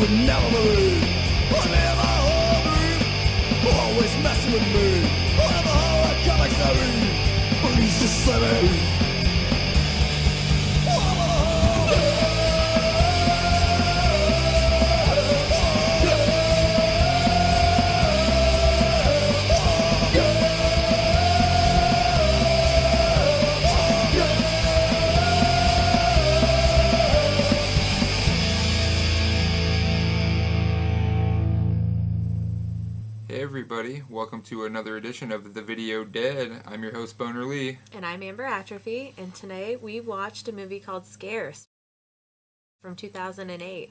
would never believe. I never hungry, always messing with me. Whatever horror comics I read, please just let me. Hey everybody, welcome to another edition of The Video Dead. I'm your host Boner Lee. And I'm Amber Atrophy, and tonight we watched a movie called Scarce from 2008.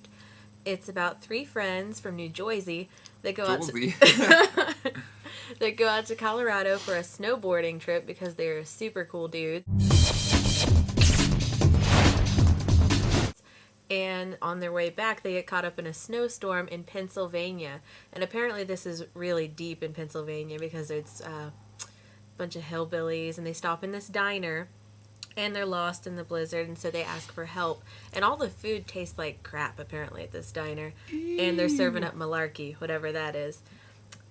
It's about three friends from New Jersey that go out to Colorado for a snowboarding trip because they're super cool dudes. And on their way back, they get caught up in a snowstorm in Pennsylvania. And apparently this is really deep in Pennsylvania because it's a bunch of hillbillies. And they stop in this diner, and they're lost in the blizzard. And so they ask for help. And all the food tastes like crap, apparently, at this diner. And they're serving up malarkey, whatever that is.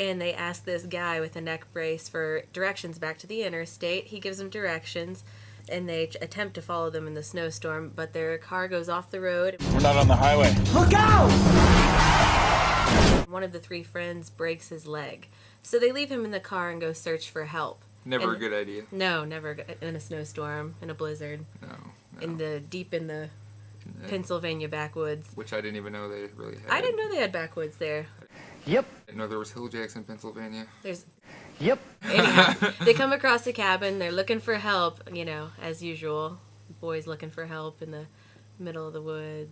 And they ask this guy with a neck brace for directions back to the interstate. He gives them directions. And they attempt to follow them in the snowstorm, but their car goes off the road. We're not on the highway. Look out! One of the three friends breaks his leg. So they leave him in the car and go search for help. Never a good idea. No, never in a snowstorm, in a blizzard. No. Deep in the Pennsylvania backwoods. Which I didn't even know they really had. I didn't know they had backwoods there. Yep. I didn't know there was hill jacks in Pennsylvania. Yep. Anyhow, they come across a cabin. They're looking for help, as usual. Boys looking for help in the middle of the woods.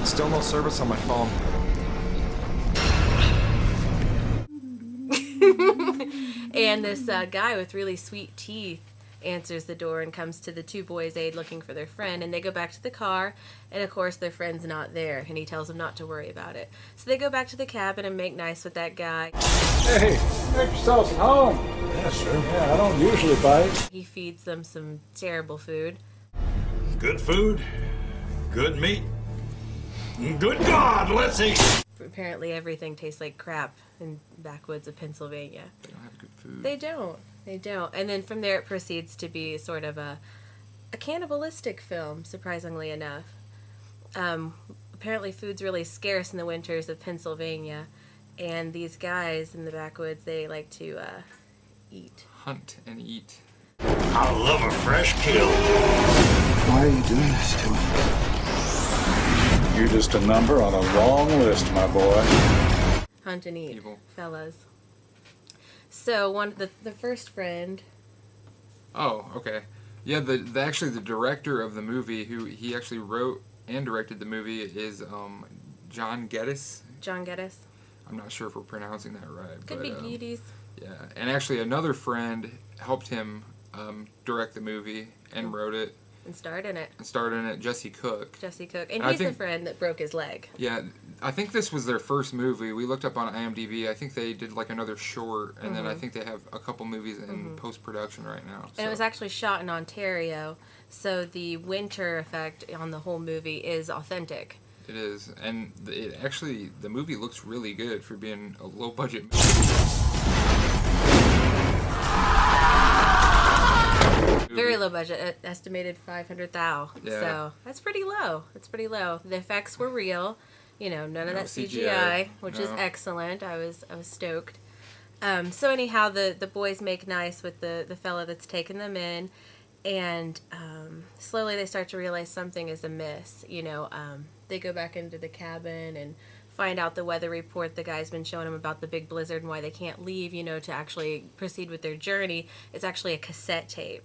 Still no service on my phone. And this guy with really sweet teeth answers the door and comes to the two boys' aid looking for their friend. And they go back to the car, and of course their friend's not there, and he tells them not to worry about it. So they go back to the cabin and make nice with that guy. Hey, make yourselves at home. Yeah, sure. Yeah, I don't usually bite. He feeds them some terrible food. Good food, good meat. Good God, let's eat. Apparently everything tastes like crap in backwoods of Pennsylvania. They don't have good food. They don't. And then from there it proceeds to be sort of a cannibalistic film, surprisingly enough. Apparently food's really scarce in the winters of Pennsylvania, and these guys in the backwoods, they like to eat. Hunt and eat. I love a fresh kill. Why are you doing this to me? You're just a number on a long list, my boy. Hunt and eat, Evil. fellas. So the first friend. Oh, okay. Yeah, the director of the movie, who he actually wrote and directed the movie, is John Geddes. John Geddes. I'm not sure if we're pronouncing that right. Could be Geddes. Yeah, and actually another friend helped him direct the movie and wrote it. And starred in it. Jesse Cook. And he's the friend that broke his leg. Yeah, I think this was their first movie. We looked up on IMDb. I think they did like another short, and then I think they have a couple movies in post-production right now. So. And it was actually shot in Ontario, so the winter effect on the whole movie is authentic. It is, and the movie looks really good for being a low-budget movie. Very low budget, estimated $500,000. Yeah. So that's pretty low. The effects were real, none of that CGI, which is excellent. I was stoked. So anyhow, the boys make nice with the fella that's taking them in, and slowly they start to realize something is amiss. They go back into the cabin and find out the weather report the guy's been showing them about the big blizzard and why they can't leave, to actually proceed with their journey. It's actually a cassette tape.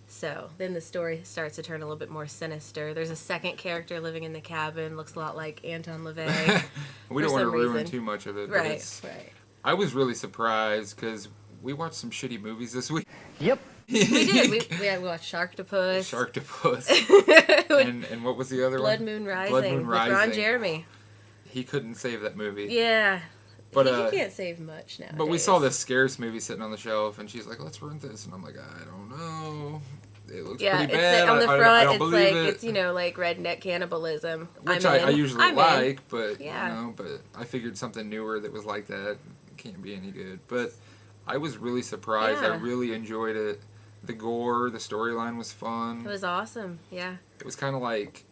So then the story starts to turn a little bit more sinister. There's a second character living in the cabin, looks a lot like Anton LaVey. We don't want to ruin too much of it. Right. I was really surprised because we watched some shitty movies this week. Yep. We did. We watched Sharktopus. And what was the other Blood one? Moon Rising. Blood Moon Rising. With Ron Jeremy. He couldn't save that movie. Yeah. But you can't save much now. But we saw this Scarce movie sitting on the shelf, and she's like, "Let's rent this," and I'm like, "I don't know." it looks Yeah, pretty it's bad. on the I front. don't It's believe like it. it's like redneck cannibalism. Which I usually I'm in. like, but Yeah. but I figured something newer that was like that can't be any good. But I was really surprised. I Yeah. really enjoyed it. The gore, the storyline was It fun. was awesome. Yeah. It was kind of like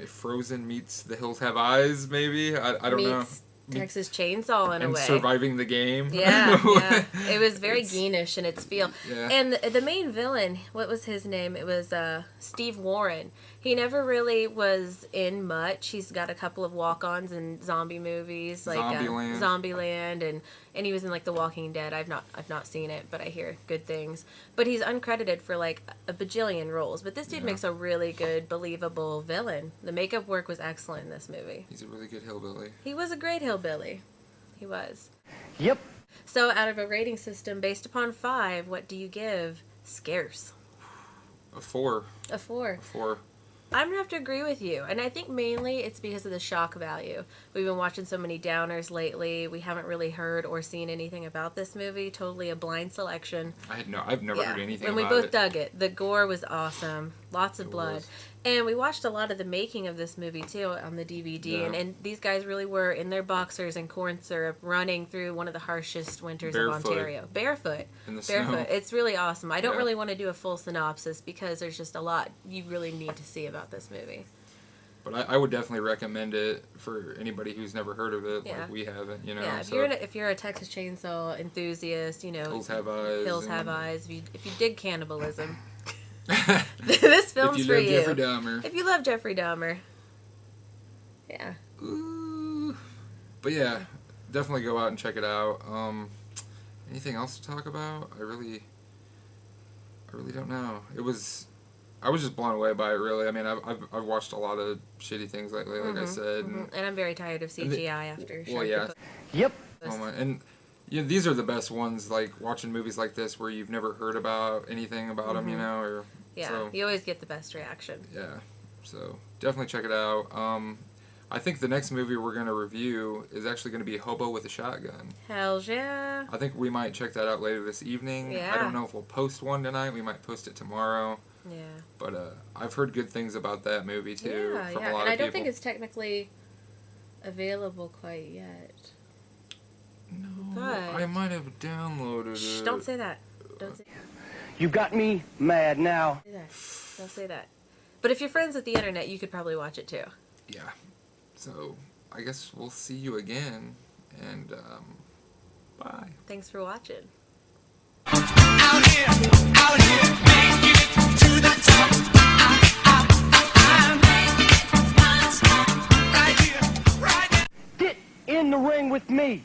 Frozen meets The Hills Have Eyes, maybe. I don't know. Meets Texas Chainsaw in a And way. surviving the game. Yeah, yeah. It was very Geenish in its feel. Yeah. And the main villain, what was his name? It was Steve Warren. He never really was in much. He's got a couple of walk-ons in zombie movies, like Zombieland. Zombieland, and he was in like The Walking Dead. I've not seen it, but I hear good things. But he's uncredited for like a bajillion roles. But this dude makes a really good, believable villain. The makeup work was excellent in this movie. He's a really good hillbilly. He was a great hillbilly. He was. Yep. So, out of a rating system based upon 5, what do you give Scarce? A 4. A 4. A 4. I'm gonna have to agree with you, and I think mainly it's because of the shock value. We've been watching so many downers lately. We haven't really heard or seen anything about this movie. Totally a blind selection. I've never heard anything and about we both it. dug it. The gore was awesome. Lots of It blood. was. And we watched a lot of the making of this movie too on the DVD. Yeah. And these guys really were in their boxers and corn syrup running through one of the harshest winters Barefoot. of Ontario. Barefoot. In the Barefoot. snow. It's really awesome. I don't Yeah. really want to do a full synopsis because there's just a lot you really need to see about this movie. But I would definitely recommend it for anybody who's never heard of it, Yeah. like we haven't, Yeah, So if you're a Texas Chainsaw enthusiast, Hills Have Eyes. Hills Have and- Eyes. If you dig cannibalism, this film's if you for love you. Jeffrey Dahmer. If you love Jeffrey Dahmer, yeah. Ooh. But yeah, definitely go out and check it out. Anything else to talk about? I really don't know. I was just blown away by it. Really, I mean, I've watched a lot of shitty things lately, like I said. And I'm very tired of CGI after. Well, yeah. Yep. Oh my, and these are the best ones. Like watching movies like this where you've never heard about anything about them, or Yeah, so, you always get the best reaction. yeah. So definitely check it out. I think the next movie we're gonna review is actually gonna be Hobo with a Shotgun. Hells yeah. I think we might check that out later this evening. Yeah. I don't know if we'll post one tonight. We might post it tomorrow. Yeah. But I've heard good things about that movie too Yeah, from yeah. a lot And of I don't people. think it's technically available quite yet. No, but- I might have downloaded Shh, it. don't say that. Don't say You got me mad now. that. Don't say that. But if you're friends with the internet, you could probably watch it too. Yeah. So I guess we'll see you again, and bye. Thanks for watching. Out here, making it to the top. I'm right here, right now. Get in the ring with me.